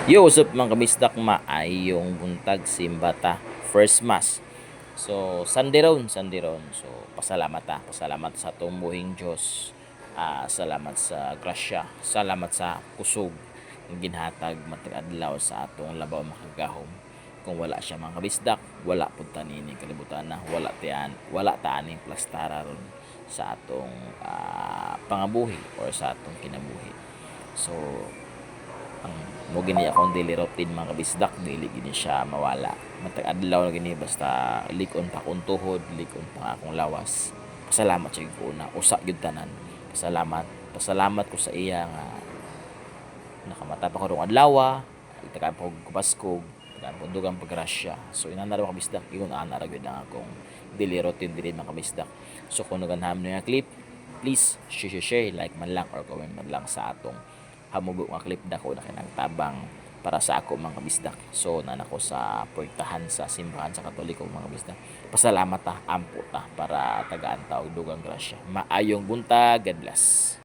Yo, what's up mga kabisdak, maayong buntag simbata first mass. So Sunday ron. So pasalamat sa atong buhing Dios. Salamat sa grasya, salamat sa kusog ng ginhatag matag adlaw sa atong labaw makagahom. Kung wala siya mga kabisdak, wala pud ta nini kalibutan na, wala ta aning plastara ron sa atong pangabuhi or sa atong kinabuhi. So ang mo gini akong daily routine mga kabisdak, dili gini siya mawala matag adlaw na gini, basta likon pa akong tuhod, likon pa akong lawas. Pasalamat sa ko una usa gyud tanan. Pasalamat ko sa iya nga nakamata pa ko rong adlaw, itagaan pa ko Pasko, itagaan pa dugang paggrasya. So inana ra mga kabisdak, iyon ana ra gyud ang akong daily routine dili mga kabisdak. So kung naganham niyo nga clip, please share, like man lang or comment man lang sa atong hamugo nga clip dako na kinang tabang para sa ako mga kabisdak. So nanako sa puwertahan sa simbahan sa Katoliko mga kabisdak. Pasalamat ta, ampo ta para tagaan ta og dugang grasya. Maayong buntag, God bless.